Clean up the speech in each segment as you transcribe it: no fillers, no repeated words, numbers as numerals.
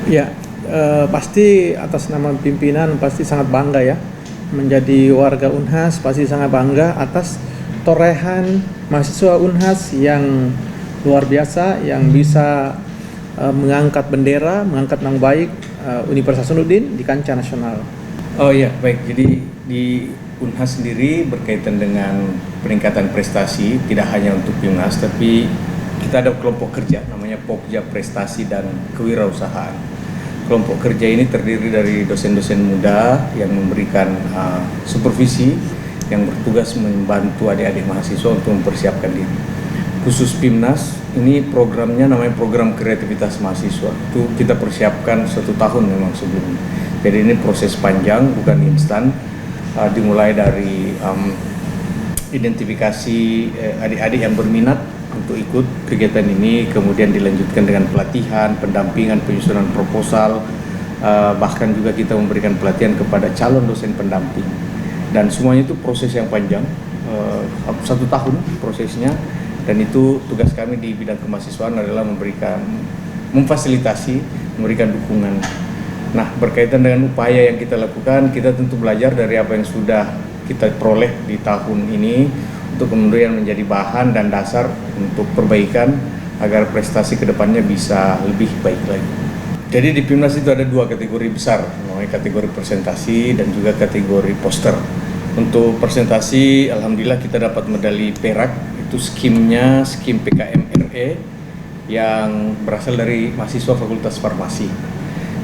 Ya, pasti atas nama pimpinan pasti sangat bangga ya. Menjadi warga Unhas pasti sangat bangga atas torehan mahasiswa Unhas yang luar biasa, yang bisa mengangkat bendera, mengangkat nama baik Universitas Hasanuddin di kancah nasional. Oh iya, baik. Jadi di Unhas sendiri berkaitan dengan peningkatan prestasi, tidak hanya untuk Unhas, tapi kita ada kelompok kerja namanya Pokja Prestasi dan Kewirausahaan. Kelompok kerja ini terdiri dari dosen-dosen muda yang memberikan supervisi, yang bertugas membantu adik-adik mahasiswa untuk mempersiapkan diri. Khusus PIMNAS, ini programnya namanya Program Kreativitas Mahasiswa. Itu kita persiapkan 1 tahun memang sebelumnya. Jadi ini proses panjang, bukan instan. Dimulai dari identifikasi adik-adik yang berminat untuk ikut kegiatan ini, kemudian dilanjutkan dengan pelatihan, pendampingan, penyusunan proposal, bahkan juga kita memberikan pelatihan kepada calon dosen pendamping. Dan semuanya itu proses yang panjang, 1 tahun prosesnya, dan itu tugas kami di bidang kemahasiswaan adalah memfasilitasi, memberikan dukungan. Nah, berkaitan dengan upaya yang kita lakukan, kita tentu belajar dari apa yang sudah kita peroleh di tahun ini, untuk kemudian menjadi bahan dan dasar untuk perbaikan agar prestasi kedepannya bisa lebih baik lagi. Jadi di PIMNAS itu ada 2 kategori besar, namanya kategori presentasi dan juga kategori poster. Untuk presentasi, alhamdulillah kita dapat medali perak, itu skimnya skim PKM-RE yang berasal dari mahasiswa Fakultas Farmasi.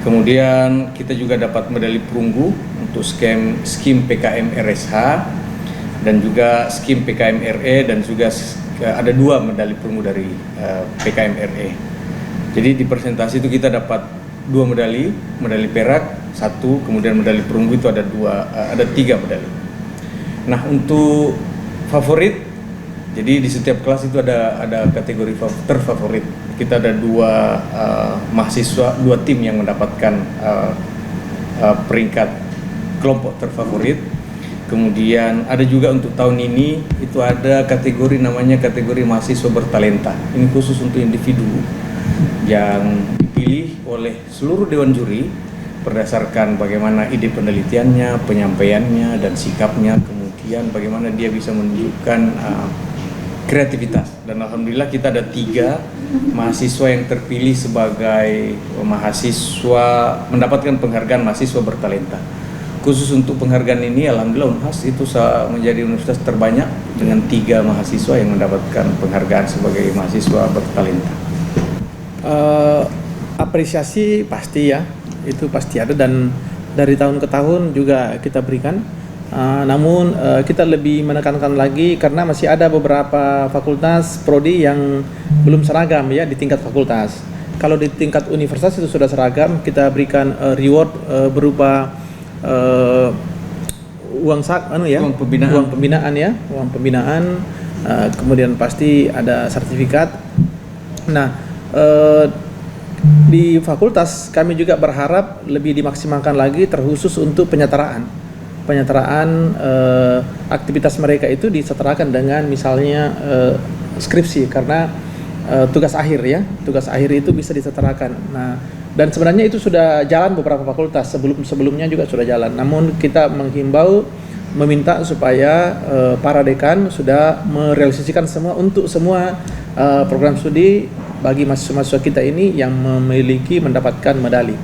Kemudian kita juga dapat medali perunggu untuk skim PKM-RSH dan juga skim PKM-RE, dan juga ada 2 medali perunggu dari PKM-RE. Jadi di presentasi itu kita dapat 2 medali perak 1, kemudian medali perunggu itu ada 3 medali. Nah, untuk favorit, jadi di setiap kelas itu ada kategori terfavorit. Kita ada 2 mahasiswa, 2 tim yang mendapatkan peringkat kelompok terfavorit. Kemudian ada juga untuk tahun ini itu ada kategori namanya kategori mahasiswa bertalenta. Ini khusus untuk individu yang dipilih oleh seluruh dewan juri berdasarkan bagaimana ide penelitiannya, penyampaiannya, dan sikapnya. Kemudian bagaimana dia bisa menunjukkan kreativitas. Dan alhamdulillah kita ada 3 mahasiswa yang terpilih sebagai mahasiswa mendapatkan penghargaan mahasiswa bertalenta. Khusus untuk penghargaan ini, alhamdulillah Unhas itu menjadi universitas terbanyak dengan 3 mahasiswa yang mendapatkan penghargaan sebagai mahasiswa bertalenta. Apresiasi pasti ya, itu pasti ada, dan dari tahun ke tahun juga kita berikan. Namun kita lebih menekankan lagi karena masih ada beberapa fakultas prodi yang belum seragam ya di tingkat fakultas. Kalau di tingkat universitas itu sudah seragam, kita berikan reward berupa uang pembinaan, kemudian pasti ada sertifikat. Nah, di fakultas kami juga berharap lebih dimaksimalkan lagi terkhusus untuk penyetaraan aktivitas mereka itu disetarakan dengan misalnya skripsi, karena tugas akhir itu bisa disetarakan. Nah, dan sebenarnya itu sudah jalan beberapa fakultas, sebelumnya juga sudah jalan. Namun kita menghimbau, meminta supaya para dekan sudah merealisasikan untuk semua program studi bagi mahasiswa-mahasiswa kita ini yang mendapatkan medali.